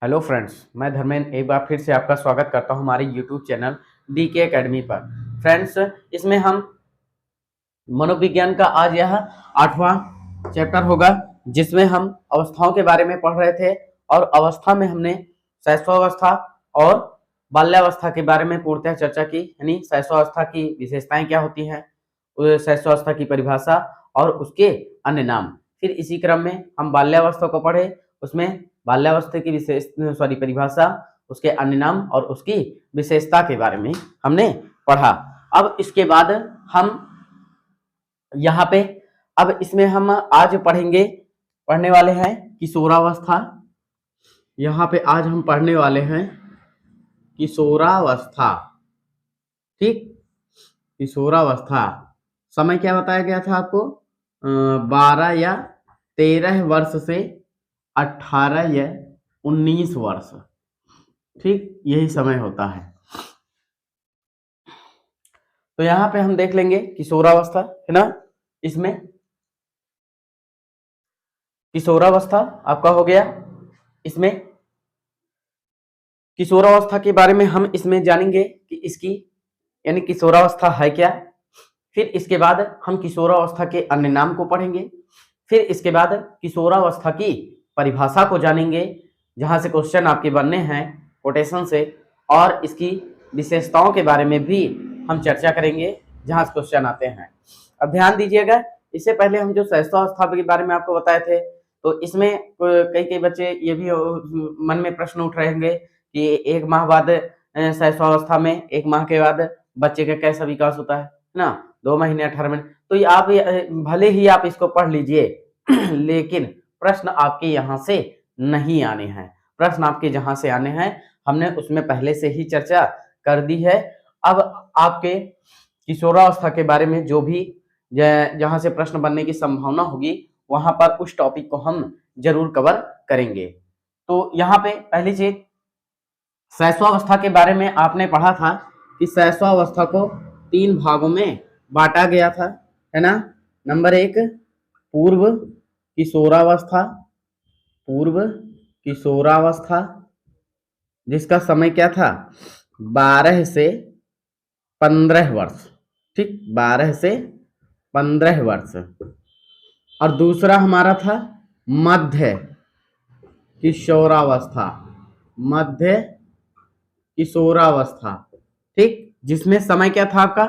Hello friends, मैं धर्मेंद्र एक बार फिर से आपका स्वागत करता हूं हमारे यूट्यूब चैनल डीके एकेडमी पर। फ्रेंड्स, इसमें हम मनोविज्ञान का आज यह 8वां चैप्टर होगा, जिसमें हम अवस्थाओं के बारे में पढ़ रहे थे। और अवस्था में हमने शैशवावस्था और बाल्यावस्था के बारे में पूर्णतः चर्चा की, यानी शैशवावस्था की विशेषताएं क्या होती हैं, शैशवावस्था की परिभाषा और उसके अन्य नाम। फिर इसी क्रम में हम बाल्यावस्था को पढ़े, उसमें बाल्यावस्था की परिभाषा, उसके अन्य नाम और उसकी विशेषता के बारे में हमने पढ़ा। अब इसके बाद हम यहाँ पे अब इसमें हम आज पढ़ने वाले हैं किशोरावस्था। यहाँ पे आज हम पढ़ने वाले हैं किशोरावस्था। ठीक, किशोरावस्था समय क्या बताया गया था आपको? 12 या 13 वर्ष से 18 या 19 वर्ष। ठीक, यही समय होता है। तो यहाँ पे हम देख लेंगे किशोरावस्था, है ना। इसमें किशोरावस्था आपका हो गया। इसमें किशोरावस्था के बारे में हम इसमें जानेंगे कि इसकी यानी किशोरावस्था है क्या। फिर इसके बाद हम किशोरावस्था के अन्य नाम को पढ़ेंगे। फिर इसके बाद किशोरावस्था की परिभाषा को जानेंगे, जहां से क्वेश्चन आपके बनने हैं कोटेशन से। और इसकी विशेषताओं के बारे में भी हम चर्चा करेंगे, जहां से क्वेश्चन आते हैं। अब ध्यान दीजिएगा, इससे पहले हम जो शैशवावस्था के बारे में आपको बताए थे, तो इसमें कई बच्चे ये भी मन में प्रश्न उठ रहेंगे कि 1 माह बाद शैशवावस्था में 1 माह के बाद बच्चे का कैसा विकास होता है ना, 2 महीने 18 महीने। तो ये आप भले ही आप इसको पढ़ लीजिए लेकिन प्रश्न आपके यहाँ से नहीं आने हैं। प्रश्न आपके जहां से आने हैं हमने उसमें पहले से ही चर्चा कर दी है। अब आपके किशोरावस्था के बारे में जो भी जहां से प्रश्न बनने की संभावना होगी, वहां पर उस टॉपिक को हम जरूर कवर करेंगे। तो यहाँ पे पहली चीज, शैशवावस्था के बारे में आपने पढ़ा था कि शैशवावस्था को 3 भागों में बांटा गया था, है ना। नंबर 1 पूर्व किशोरावस्था। पूर्व किशोरावस्था जिसका समय क्या था? 12 से 15 वर्ष। ठीक, 12 से 15 वर्ष। और दूसरा हमारा था मध्य किशोरावस्था। मध्य किशोरावस्था, ठीक, जिसमें समय क्या था आपका?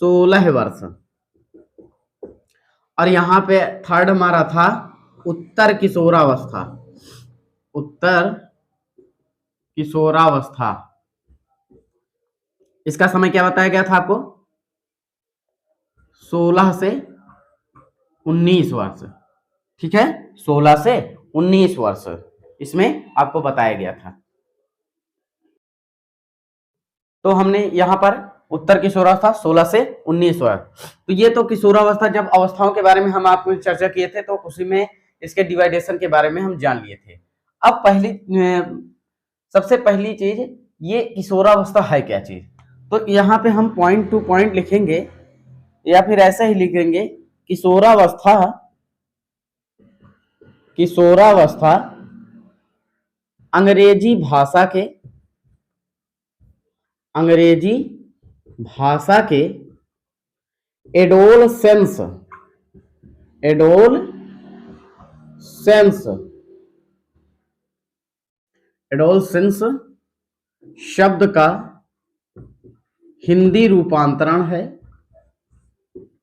16 वर्ष। और यहाँ पे थर्ड हमारा था उत्तर किशोरावस्था। उत्तर किशोरावस्था, इसका समय क्या बताया गया था आपको? 16 से 19 वर्ष। ठीक है, 16 से 19 वर्ष इसमें आपको बताया गया था। तो हमने यहाँ पर उत्तर किशोरावस्था 16 से 19 वर्ष। तो ये तो किशोरावस्था, जब अवस्थाओं के बारे में हम आपको चर्चा किए थे तो उसी में इसके डिवाइडेशन के बारे में हम जान लिए थे। अब सबसे पहली चीज, ये किशोरावस्था है क्या चीज। तो यहाँ पे हम पॉइंट टू पॉइंट लिखेंगे या फिर ऐसा ही लिखेंगे, किशोरावस्था किशोरावस्था अंग्रेजी भाषा के एडोलसेंस शब्द का हिंदी रूपांतरण है।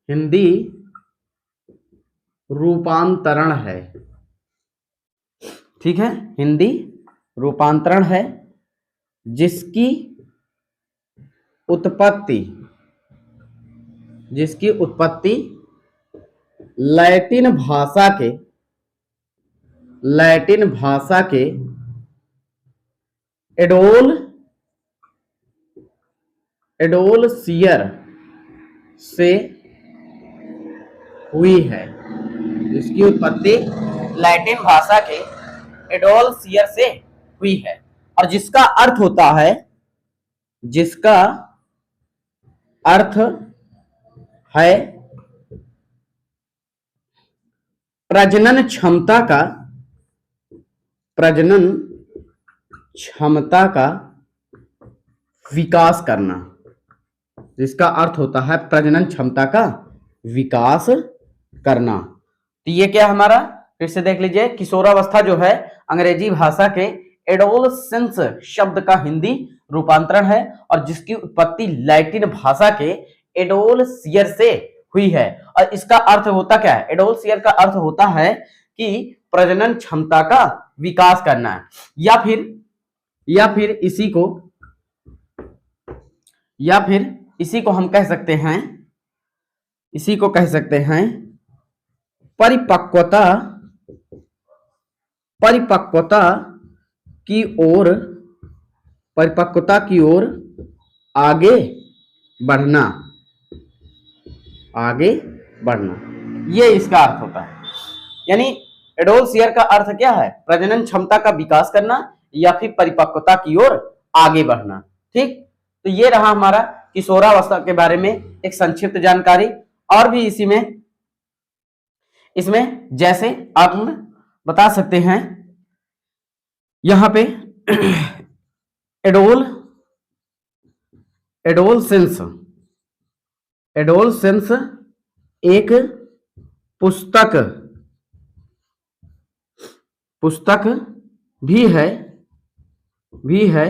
हिंदी रूपांतरण है, ठीक है, हिंदी रूपांतरण है, जिसकी उत्पत्ति लैटिन भाषा के एडोलसियर से हुई है। इसकी उत्पत्ति लैटिन भाषा के एडोलसियर से हुई है, और जिसका अर्थ है प्रजनन क्षमता का विकास करना, जिसका अर्थ होता है प्रजनन क्षमता का विकास करना। तो ये क्या हमारा, फिर से देख लीजिए, किशोरावस्था जो है अंग्रेजी भाषा के एडोलसेंस शब्द का हिंदी रूपांतरण है और जिसकी उत्पत्ति लैटिन भाषा के एडोलसियर से हुई है। और इसका अर्थ होता क्या है, एडोलसियर का अर्थ होता है कि प्रजनन क्षमता का विकास करना है, या फिर इसी को हम कह सकते हैं, परिपक्वता की ओर आगे बढ़ना, ये इसका अर्थ होता है। यानी एडोलसियर का अर्थ क्या है, प्रजनन क्षमता का विकास करना या फिर परिपक्वता की ओर आगे बढ़ना। ठीक, तो ये रहा हमारा किशोरावस्था के बारे में एक संक्षिप्त जानकारी। और भी इसमें जैसे आप बता सकते हैं, यहां पे एडोलसेंस एक पुस्तक भी है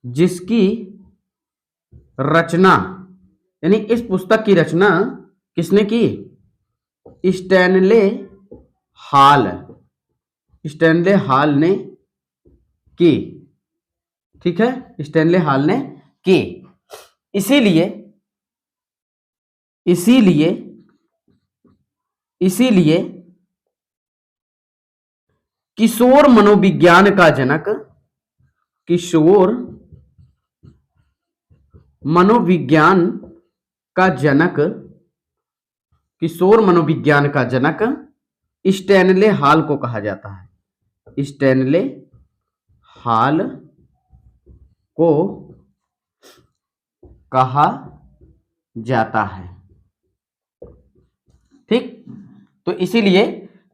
जिसकी रचना, यानी इस पुस्तक की रचना किसने की, स्टैनले हाल ने की। ठीक है, स्टैनले हाल ने की। इसीलिए किशोर मनोविज्ञान का जनक, किशोर मनोविज्ञान का जनक स्टैनले हाल को कहा जाता है। स्टैनले हाल को कहा जाता है। ठीक, तो इसीलिए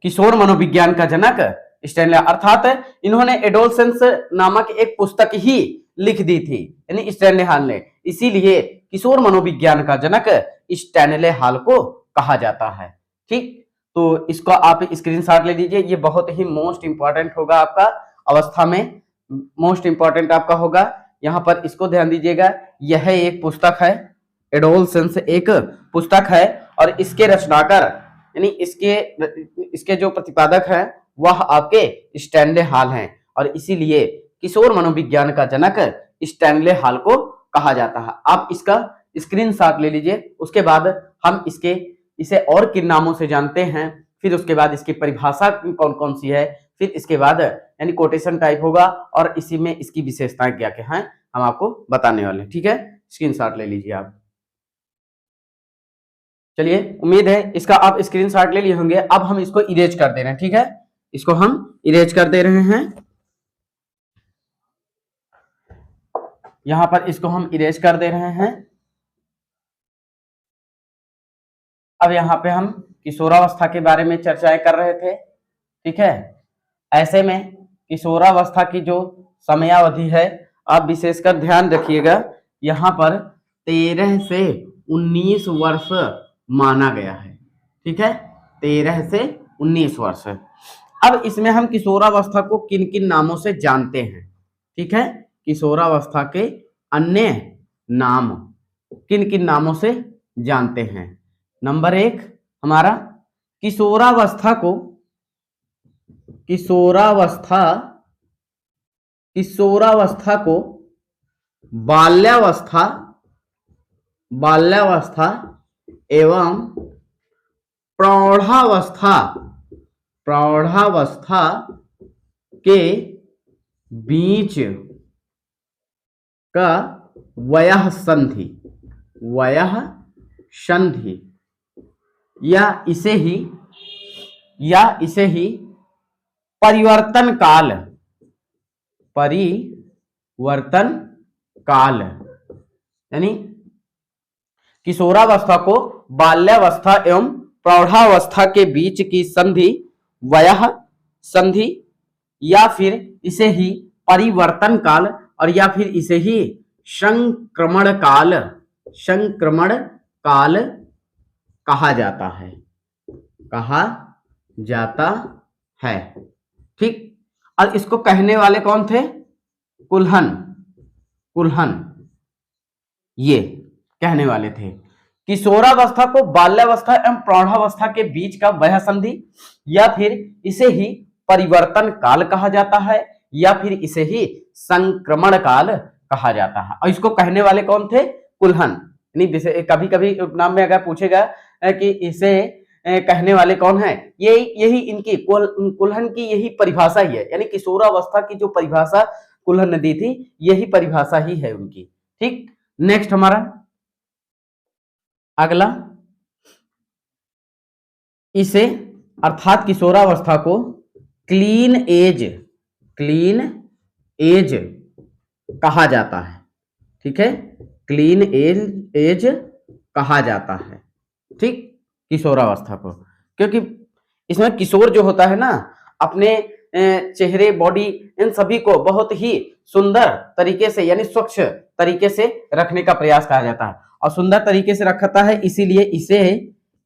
किशोर मनोविज्ञान का जनक स्टैनले, अर्थात इन्होंने एडोलसेंस नामक एक पुस्तक ही लिख दी थी, यानी स्टैनले हाल ने, इसीलिए किशोर मनोविज्ञान का जनक स्टैनले हाल को कहा जाता है। ठीक, तो इसको आप स्क्रीनशॉट ले लीजिए, ये बहुत ही मोस्ट इंपॉर्टेंट होगा आपका अवस्था में, मोस्ट इंपॉर्टेंट आपका होगा। यहां पर इसको ध्यान दीजिएगा, यह एक पुस्तक है, एडोलसेंस एक पुस्तक है और इसके रचनाकार यानी इसके जो प्रतिपादक हैं वह आपके स्टैनले हाल हैं और इसीलिए किशोर मनोविज्ञान का जनक स्टैनले हाल को कहा जाता है। आप इसका स्क्रीनशॉट ले लीजिए, उसके बाद हम इसे और किन नामों से जानते हैं, फिर उसके बाद इसकी परिभाषा कौन कौन सी है, फिर इसके बाद यानी कोटेशन टाइप होगा और इसी में इसकी विशेषताएं क्या क्या हैं हम आपको बताने वाले हैं। ठीक है, स्क्रीनशॉट ले लीजिए आप। चलिए, उम्मीद है इसका आप स्क्रीनशॉट ले लिए होंगे। अब हम इसको इरेज कर दे रहे हैं। ठीक है, इसको हम इरेज कर दे रहे हैं, यहां पर इसको हम इरेज कर दे रहे हैं। अब यहाँ पे हम किशोरावस्था के बारे में चर्चाएं कर रहे थे। ठीक है, ऐसे में किशोरावस्था की जो समयावधि है आप विशेषकर ध्यान रखिएगा, यहाँ पर 13 से 19 वर्ष माना गया है। ठीक है, 13 से 19 वर्ष। अब इसमें हम किशोरावस्था को किन किन नामों से जानते हैं। ठीक है, किशोरावस्था के अन्य नाम किन किन नामों से जानते हैं। नंबर 1 हमारा किशोरावस्था को बाल्यावस्था एवं प्रौढ़ावस्था के बीच का वयः संधि या इसे ही परिवर्तन काल यानी किशोरावस्था को बाल्यावस्था एवं प्रौढ़ावस्था के बीच की संधि वयः संधि या फिर इसे ही परिवर्तन काल और या फिर इसे ही संक्रमण काल कहा जाता है, कहा जाता है। ठीक, और इसको कहने वाले कौन थे? कुल्हन ये कहने वाले थे। किशोरावस्था को बाल्यावस्था एवं प्रौढ़ावस्था के बीच का वह संधि या फिर इसे ही परिवर्तन काल कहा जाता है या फिर इसे ही संक्रमण काल कहा जाता है। और इसको कहने वाले कौन थे? कुल्हन। यानी जैसे कभी कभी नाम में अगर पूछेगा कि इसे कहने वाले कौन है, यही इनकी कुल्हन की यही परिभाषा ही है। यानी किशोरावस्था की जो परिभाषा कुल्हन ने दी थी, यही परिभाषा ही है उनकी। ठीक, नेक्स्ट हमारा अगला, इसे अर्थात किशोरावस्था को क्लीन एज कहा जाता है। ठीक है, क्लीन एज कहा जाता है। ठीक, किशोरावस्था को, क्योंकि इसमें किशोर जो होता है ना, अपने चेहरे, बॉडी, इन सभी को बहुत ही सुंदर तरीके से यानी स्वच्छ तरीके से रखने का प्रयास कहा जाता है और सुंदर तरीके से रखता है, इसीलिए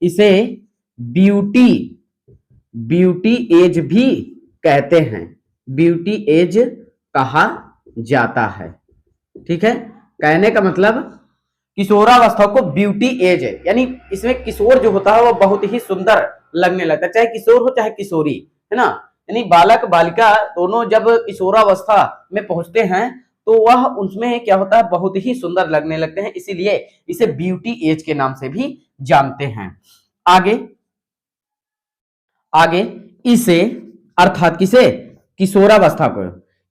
इसे ब्यूटी एज भी कहते हैं, ब्यूटी एज कहा जाता है। ठीक है, कहने का मतलब किशोरावस्था को ब्यूटी एज है, यानी इसमें किशोर जो होता है वो बहुत ही सुंदर लगने लगता है, चाहे किशोर हो चाहे किशोरी, है ना। यानी बालक बालिका दोनों जब किशोरावस्था में पहुंचते हैं तो वह उसमें क्या होता है, बहुत ही सुंदर लगने लगते हैं, इसीलिए इसे ब्यूटी एज के नाम से भी जानते हैं। आगे इसे अर्थात किसे? किशोरावस्था को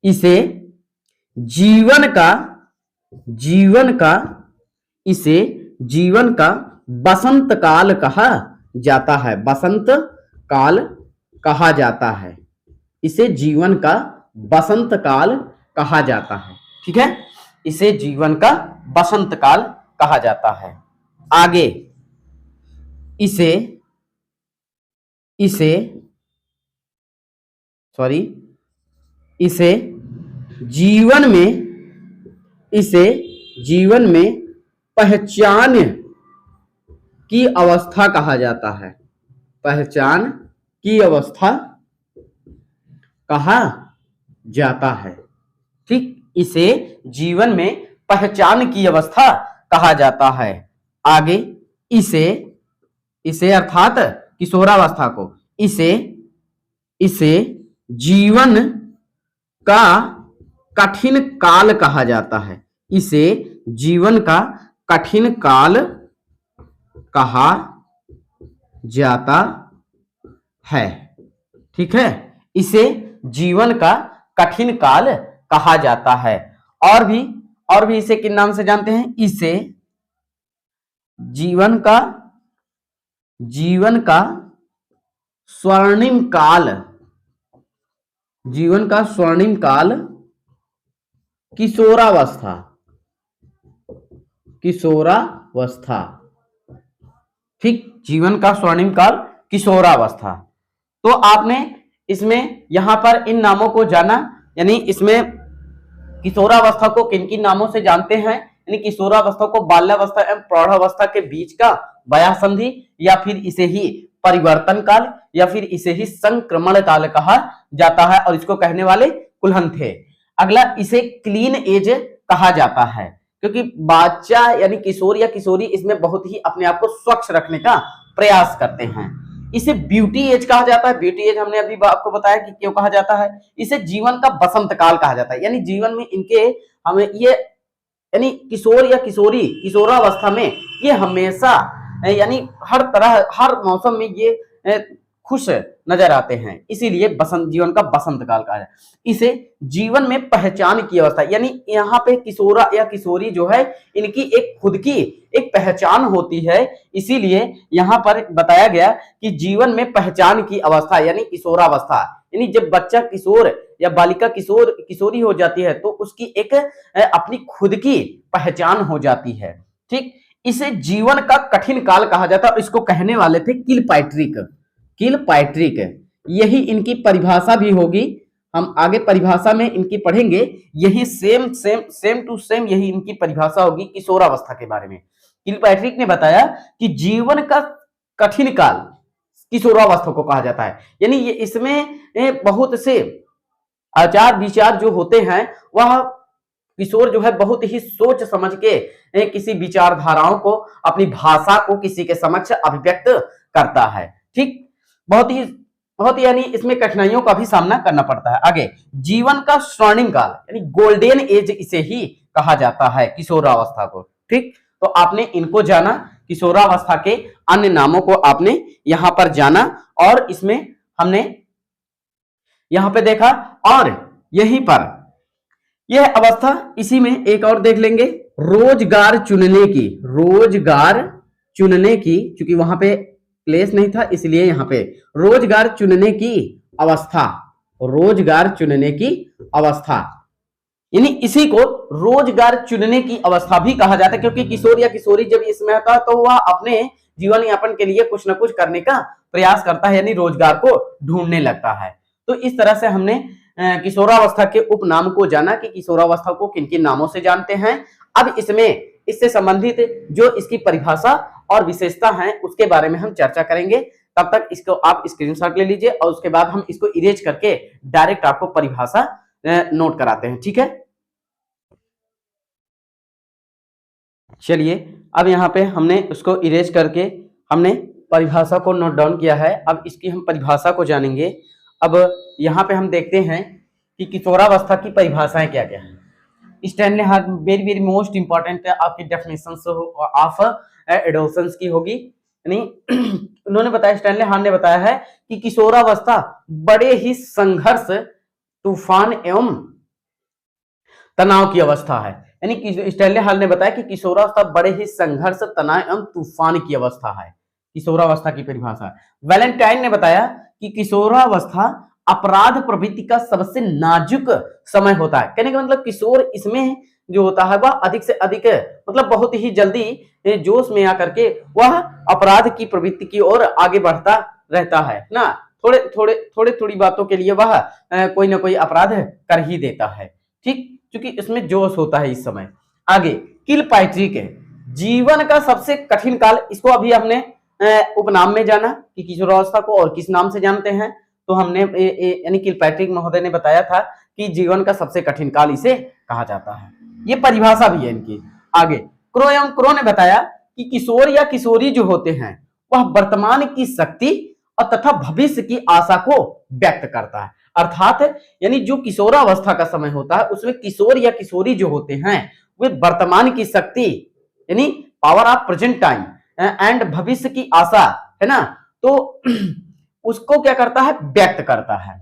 इसे जीवन का बसंत काल कहा जाता है, बसंत काल कहा जाता है, इसे जीवन का बसंत काल कहा जाता है। ठीक है, इसे जीवन का बसंत काल कहा जाता है। आगे इसे जीवन में पहचान की अवस्था कहा जाता है, पहचान की अवस्था कहा जाता है। ठीक, इसे जीवन में पहचान की अवस्था कहा जाता है। आगे इसे अर्थात किशोरावस्था को इसे जीवन का कठिन काल कहा जाता है, इसे जीवन का कठिन काल कहा जाता है। ठीक है, इसे जीवन का कठिन काल कहा जाता है। और भी इसे किन नाम से जानते हैं? इसे जीवन का स्वर्णिम काल किशोरावस्था। ठीक, जीवन का स्वर्णिम काल किशोरावस्था। तो आपने इसमें यहां पर इन नामों को जाना, यानी इसमें किशोरावस्था को किन किन नामों से जानते हैं, यानी किशोरावस्था को बाल्यावस्था एवं प्रौढ़ावस्था के बीच का वया संधि या फिर इसे ही परिवर्तन काल या फिर इसे ही संक्रमण काल कहा जाता है और इसको कहने वाले कुल्हन थे। अगला, इसे क्लीन एज कहा जाता है, क्योंकि बच्चा यानी किशोर या किशोरी इसमें बहुत ही अपने आप को स्वच्छ रखने का प्रयास करते हैं। इसे ब्यूटी एज कहा जाता है, ब्यूटी एज हमने अभी आपको बताया कि क्यों कहा जाता है। इसे जीवन का बसंत काल कहा जाता है, यानी जीवन में इनके हमें ये यानी किशोर या किशोरी किशोरावस्था में ये हमेशा यानी हर तरह हर मौसम में ये खुश नजर आते हैं, इसीलिए जीवन का बसंत काल कहा जाता है। इसे जीवन में पहचान की अवस्था, यानी यहाँ पे किशोरा या किशोरी जो है इनकी एक खुद की एक पहचान होती है, इसीलिए यहाँ पर बताया गया कि जीवन में पहचान की अवस्था यानी किशोरावस्था, यानी जब बच्चा किशोर या बालिका किशोरी हो जाती है तो उसकी एक अपनी खुद की पहचान हो जाती है। ठीक, इसे जीवन का कठिन काल कहा जाता है और इसको कहने वाले थे किलपैट्रिक, यही इनकी परिभाषा भी होगी हम आगे परिभाषा में इनकी पढ़ेंगे, यही सेम टू सेम यही इनकी परिभाषा होगी किशोरावस्था के बारे में। किलपैट्रिक ने बताया कि जीवन का कठिन काल किशोरावस्था को कहा जाता है, यानी ये इसमें बहुत से आचार विचार जो होते हैं वह किशोर जो है बहुत ही सोच समझ के किसी विचारधाराओं को, अपनी भाषा को किसी के समक्ष अभिव्यक्त करता है। ठीक, बहुत ही यानी इसमें कठिनाइयों का भी सामना करना पड़ता है। आगे, जीवन का स्वर्णिम काल यानी गोल्डन एज इसे ही कहा जाता है किशोरावस्था को। ठीक, तो आपने इनको जाना, किशोरावस्था के अन्य नामों को आपने यहां पर जाना, और इसमें हमने यहां पे देखा, और यहीं पर यह अवस्था, इसी में एक और देख लेंगे, रोजगार चुनने की, क्योंकि वहां पे प्लेस नहीं था इसलिए यहां पे रोजगार चुनने की अवस्था, यानी इसी को रोजगार चुनने की अवस्था भी कहा जाता है, क्योंकि किशोर या किशोरी जब इसमें आता है तो वह अपने जीवन यापन के लिए कुछ ना कुछ करने का प्रयास करता है, यानी रोजगार को ढूंढने लगता है। तो इस तरह से हमने किशोरावस्था के उपनाम को जाना कि किशोरावस्था को किन किन नामों से जानते हैं। अब इसमें इससे संबंधित जो इसकी परिभाषा और विशेषता है उसके बारे में हम चर्चा करेंगे। तब तक इसको आप स्क्रीनशॉट ले लीजिए, और उसके बाद हम इसको इरेज करके डायरेक्ट आपको परिभाषा नोट कराते हैं। ठीक है, चलिए अब यहाँ पे हमने उसको इरेज करके हमने परिभाषा को नोट डाउन किया है। अब इसकी हम परिभाषा को जानेंगे। अब यहाँ पे हम देखते हैं कि किशोरावस्था की परिभाषाएं क्या क्या है। Stanley heart very very most important आपकी डेफिनेशंस ऑफ एडोलसेंस की होगी, यानी उन्होंने बताया, स्टैनले हार्ट ने बताया है कि किशोरावस्था बड़े ही संघर्ष, तूफान एवं तनाव की अवस्था है। यानी स्टैनले हार्ट ने बताया कि किशोरावस्था बड़े ही संघर्ष, तनाव एवं तूफान की अवस्था है, किशोरावस्था की परिभाषा। वैलेंटाइन ने बताया कि किशोरावस्था अपराध प्रवृत्ति का सबसे नाजुक समय होता है। कहने का मतलब किशोर इसमें जो होता है वह अधिक से अधिक मतलब बहुत ही जल्दी जोश में आकर के वह अपराध की प्रवृत्ति की ओर आगे बढ़ता रहता है ना। थोड़ी बातों के लिए वह कोई ना कोई अपराध कर ही देता है। ठीक, क्योंकि इसमें जोश होता है इस समय। आगे, किलपैट्रिक है जीवन का सबसे कठिन काल, इसको अभी हमने उपनाम में जाना कि किशोरावस्था को और किस नाम से जानते हैं। तो हमने यानी किलपैट्रिक महोदय ने बताया था कि जीवन का सबसे कठिन काल इसे कहा जाता है। ये परिभाषा भी है इनकी। आगे, क्रो ने बताया कि किशोर या किशोरी जो होते हैं वह वर्तमान की शक्ति और तथा भविष्य की आशा को व्यक्त करता है। अर्थात यानी जो किशोरावस्था का समय होता है उसमें किशोर या किशोरी जो होते हैं वे वर्तमान की शक्ति यानी power of present time and भविष्य की आशा है ना, तो उसको क्या करता है, व्यक्त करता है।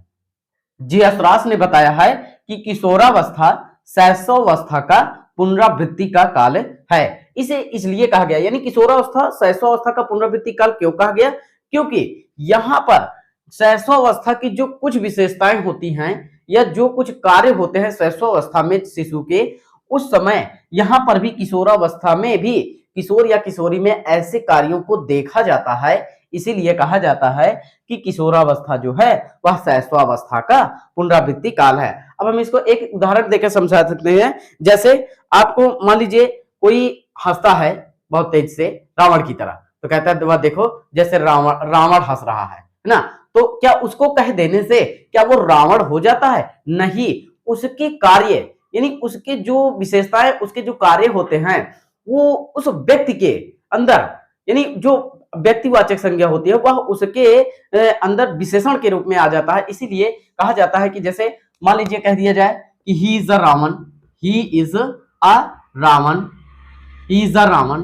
जी.एस. ने बताया है कि किशोरावस्था शैशवावस्था का पुनरावृत्ति का काल है। इसे इसलिए कहा गया, यानी किशोरावस्था शैशवावस्था का पुनरावृत्ति काल क्यों कहा गया, क्योंकि यहां पर शैशवावस्था की जो कुछ विशेषताएं होती हैं या जो कुछ कार्य होते हैं शैशवावस्था में शिशु के, उस समय यहां पर भी किशोरावस्था में भी किशोर या किशोरी में ऐसे कार्यों को देखा जाता है। इसीलिए कहा जाता है कि किशोरावस्था जो है वह शैशवावस्था का पुनरावृत्ति काल है। अब हम इसको एक उदाहरण देकर समझा सकते हैं। जैसे आपको मान लीजिए कोई हंसता है बहुत तेज से रावण की तरह, तो कहता है वह देखो जैसे रावण हंस रहा है ना, तो क्या उसको कह देने से क्या वो रावण हो जाता है? नहीं, उसके कार्य यानी उसके जो विशेषताएं, उसके जो कार्य होते हैं वो उस व्यक्ति के अंदर यानी जो व्यक्तिवाचक संज्ञा होती है वह उसके अंदर विशेषण के रूप में आ जाता है। इसीलिए कहा जाता है कि जैसे मान लीजिए कह दिया जाए कि he is a Ravan, he is a Ravan, he is a Ravan,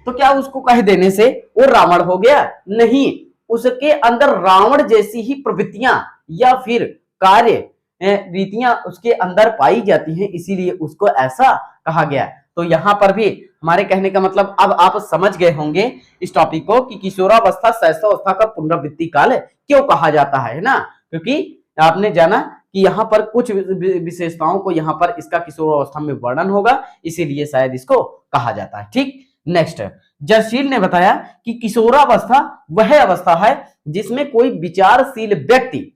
तो क्या उसको कह देने से वो रावण हो गया? नहीं, उसके अंदर रावण जैसी ही प्रवृत्तियां या फिर कार्य रीतियां उसके अंदर पाई जाती हैं, इसीलिए उसको ऐसा कहा गया। तो यहां पर भी हमारे कहने का मतलब अब आप समझ गए होंगे इस टॉपिक को कि किशोरावस्था शैशवावस्था का पुनरावृत्ति काल क्यों कहा जाता है ना, क्योंकि आपने जाना कि यहाँ पर कुछ विशेषताओं को यहाँ पर इसका किशोरावस्था में वर्णन होगा, इसीलिए शायद इसको कहा जाता है। ठीक, नेक्स्ट, जर्शील ने बताया कि किशोरावस्था वह अवस्था है जिसमें कोई विचारशील व्यक्ति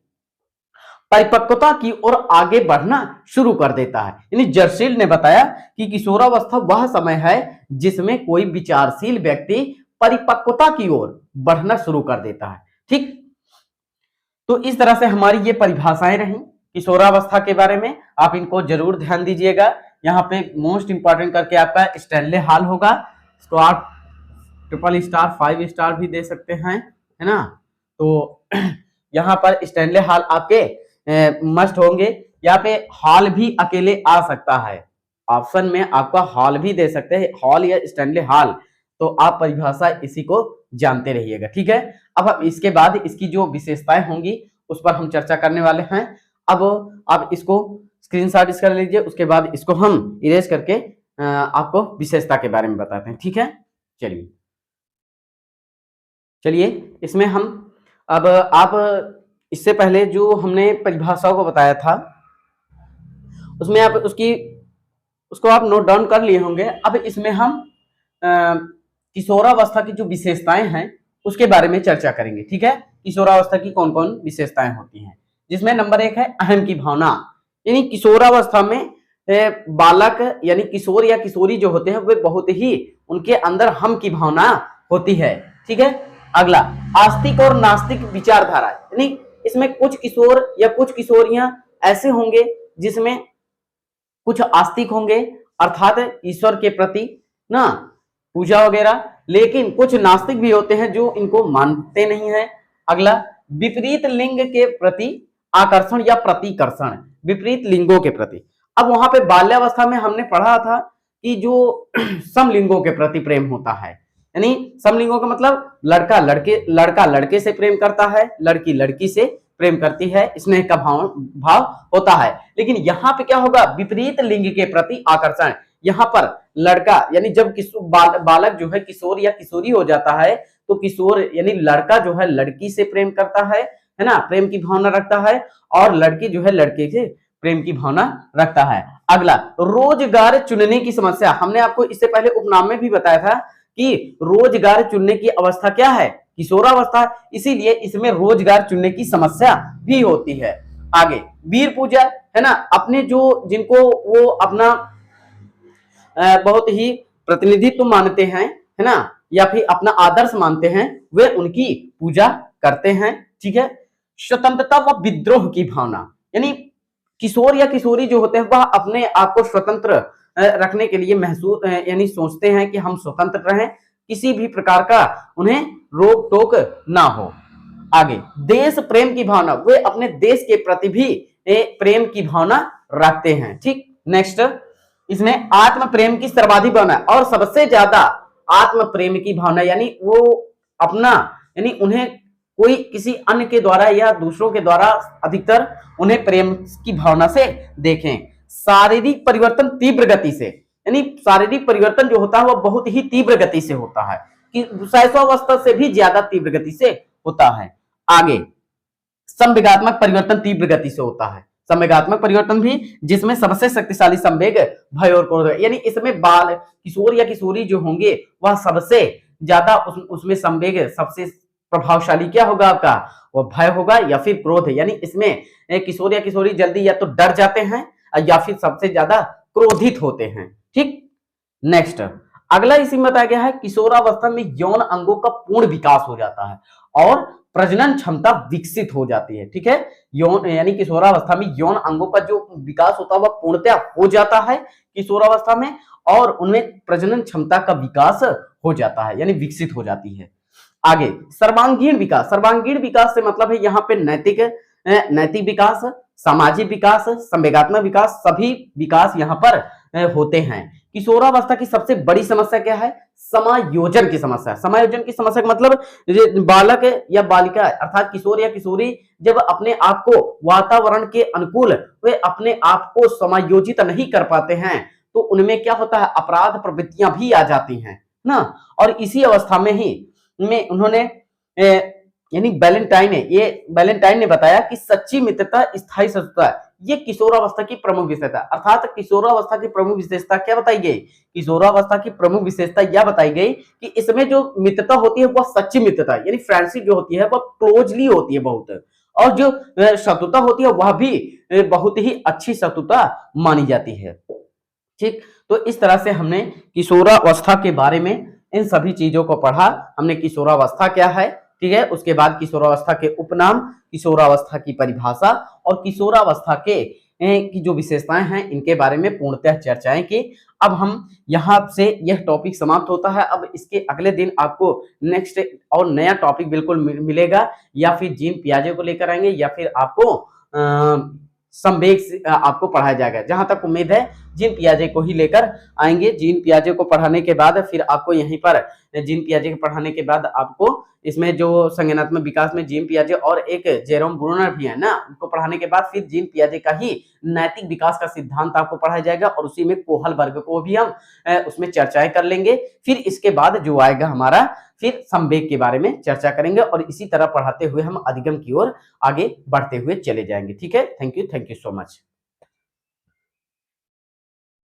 परिपक्वता की ओर आगे बढ़ना शुरू कर देता है। यानी जर्सील ने बताया कि किशोरावस्था वह समय है जिसमें कोई विचारशील व्यक्ति परिपक्वता की ओर बढ़ना शुरू कर देता है। ठीक, तो इस तरह से हमारी ये परिभाषाएं रही किशोरावस्था के बारे में, आप इनको जरूर ध्यान दीजिएगा। यहाँ पे मोस्ट इंपॉर्टेंट करके आपका स्टैनले हॉल होगा, इसको आप ट्रिपल स्टार 5 स्टार भी दे सकते हैं, है ना। तो यहाँ पर स्टैनले हॉल आपके मस्ट होंगे। यहाँ पे हॉल भी अकेले आ सकता है, ऑप्शन में आपका हॉल भी दे सकते हैं, हॉल या स्टैनले हॉल, तो आप परिभाषा इसी को जानते रहिएगा। ठीक है, अब इसके बाद इसकी जो विशेषताएं होंगी उस पर हम चर्चा करने वाले हैं। अब आप इसको स्क्रीनशॉट कर लीजिए, उसके बाद इसको हम इरेज करके आपको विशेषता के बारे में बताते हैं। ठीक है, चलिए इसमें हम अब आप इससे पहले जो हमने परिभाषाओं को बताया था उसमें आप उसको आप नोट डाउन कर लिए होंगे। अब इसमें हम किशोरावस्था की जो विशेषताएं हैं उसके बारे में चर्चा करेंगे। ठीक है, किशोरावस्था की कौन कौन विशेषताएं होती हैं, जिसमें नंबर 1 है अहम की भावना। यानी किशोरावस्था में बालक यानी किशोर या किशोरी जो होते हैं वे बहुत ही उनके अंदर हम की भावना होती है। ठीक है, अगला आस्तिक और नास्तिक विचारधारा। यानी इसमें कुछ किशोर या कुछ किशोरियां ऐसे होंगे जिसमें कुछ आस्तिक होंगे अर्थात ईश्वर के प्रति ना पूजा वगैरह, लेकिन कुछ नास्तिक भी होते हैं जो इनको मानते नहीं है। अगला विपरीत लिंग के प्रति आकर्षण या प्रतिकर्षण, विपरीत लिंगों के प्रति। अब वहां पे बाल्यावस्था में हमने पढ़ा था कि जो समलिंगों के प्रति प्रेम होता है, यानी समलिंगों का मतलब लड़का लड़के से प्रेम करता है, लड़की लड़की से प्रेम करती है, स्नेह का भाव होता है। लेकिन यहाँ पे क्या होगा, विपरीत लिंग के प्रति आकर्षण। यहाँ पर लड़का यानी जब बालक जो है किशोर या किशोरी हो जाता है तो किशोर यानी लड़का जो है लड़की से प्रेम करता है ना, प्रेम की भावना रखता है, और लड़की जो है लड़के से प्रेम की भावना रखता है। अगला रोजगार चुनने की समस्या। हमने आपको इससे पहले उपनाम में भी बताया था कि रोजगार चुनने की अवस्था क्या है, किशोरावस्था, इसीलिए इसमें रोजगार चुनने की समस्या भी होती है। आगे वीर पूजा है ना, अपने जो जिनको वो अपना बहुत ही प्रतिनिधित्व मानते हैं, है ना, या फिर अपना आदर्श मानते हैं, वे उनकी पूजा करते हैं। ठीक है, स्वतंत्रता व विद्रोह की भावना। यानी किशोर या किशोरी जो होते हैं वह अपने आप को स्वतंत्र रखने के लिए महसूस यानी सोचते हैं कि हम स्वतंत्र रहें, किसी भी प्रकार का उन्हें रोक टोक ना हो। आगे देश प्रेम की भावना, वे अपने देश के प्रति भी प्रेम की भावना रखते हैं। ठीक, नेक्स्ट इसमें आत्म प्रेम की सर्वाधिक भावना और सबसे ज्यादा आत्म प्रेम की भावना, यानी वो अपना यानी उन्हें कोई किसी अन्य के द्वारा या दूसरों के द्वारा अधिकतर उन्हें प्रेम की भावना से देखें। शारीरिक परिवर्तन तीव्र गति से, यानी शारीरिक परिवर्तन जो होता है वह बहुत ही तीव्र गति से होता है, कि शैशवावस्था से भी ज्यादा तीव्र गति से होता है। आगे संवेगात्मक परिवर्तन तीव्र गति से होता है, संवेगात्मक परिवर्तन भी जिसमें सबसे शक्तिशाली संवेग भय और क्रोध, यानी इसमें बाल किशोर या किशोरी जो होंगे वह सबसे ज्यादा उसमें संवेग सबसे प्रभावशाली क्या होगा आपका, वो भय होगा या फिर क्रोध। यानी इसमें किशोर या किशोरी जल्दी या तो डर जाते हैं या फिर सबसे ज्यादा क्रोधित होते हैं। ठीक, नेक्स्ट अगला इसी में बताया गया है किशोरावस्था में यौन अंगों का पूर्ण विकास हो जाता है और प्रजनन क्षमता विकसित हो जाती है। ठीक है, यौन यानी किशोरावस्था में यौन अंगों का जो विकास होता है वह पूर्णतः हो जाता है किशोरावस्था में, और उनमें प्रजनन क्षमता का विकास हो जाता है यानी विकसित हो जाती है। आगे सर्वांगीण विकास, सर्वांगीण विकास से मतलब है यहाँ पे नैतिक विकास, सामाजिक विकास, संवेगात्मक विकास, सभी विकास यहाँ पर होते हैं। किशोरावस्था की सबसे बड़ी समस्या क्या है, समायोजन की समस्या। समायोजन की समस्या का मतलब बालक या बालिका अर्थात किशोर या किशोरी जब अपने आप को वातावरण के अनुकूल वे अपने आप को समायोजित नहीं कर पाते हैं तो उनमें क्या होता है, अपराध प्रवृत्तियां भी आ जाती हैं ना। और इसी अवस्था में ही उन्होंने यानी बैलेंटाइन ने बताया कि सच्ची मित्रता स्थायी शत्रुता, ये किशोरावस्था की प्रमुख विशेषता, अर्थात किशोरावस्था की प्रमुख विशेषता क्या बताई गई, किशोरावस्था की प्रमुख विशेषता यह बताई गई कि इसमें जो मित्रता होती है वह सच्ची मित्रता यानी फ्रेंडशिप जो होती है वह क्लोजली होती है बहुत, और जो शत्रुता होती है वह भी बहुत ही अच्छी शत्रुता मानी जाती है। ठीक, तो इस तरह से हमने किशोरावस्था के बारे में इन सभी चीजों को पढ़ा। हमने किशोरावस्था क्या है, ठीक है, उसके बाद किशोरावस्था के उपनाम, किशोरावस्था की परिभाषा और किशोरावस्था के की जो विशेषताएं हैं इनके बारे में पूर्णतः चर्चाएं की। अब हम यहाँ से यह टॉपिक समाप्त होता है। अब इसके अगले दिन आपको नेक्स्ट और नया टॉपिक बिल्कुल मिलेगा, या फिर जीन पियाजे को लेकर आएंगे, या फिर आपको संवेग आपको पढ़ाया जाएगा। जहां तक उम्मीद है जीन पियाजे को ही लेकर आएंगे। जीन पियाजे को पढ़ाने के बाद फिर आपको यहीं पर जीन पियाजे को पढ़ाने के बाद आपको इसमें जो संज्ञानात्मक विकास में जीन पियाजे और एक जेरोम ब्रूनर भी है ना, उनको पढ़ाने के बाद फिर जीन पियाजे का ही नैतिक विकास का सिद्धांत आपको पढ़ाया जाएगा और उसी में कोहल वर्ग को भी हम उसमें चर्चाएं कर लेंगे। फिर इसके बाद जो आएगा हमारा, फिर संवेग के बारे में चर्चा करेंगे और इसी तरह पढ़ाते हुए हम अधिगम की ओर आगे बढ़ते हुए चले जाएंगे। ठीक है, थैंक यू सो मच।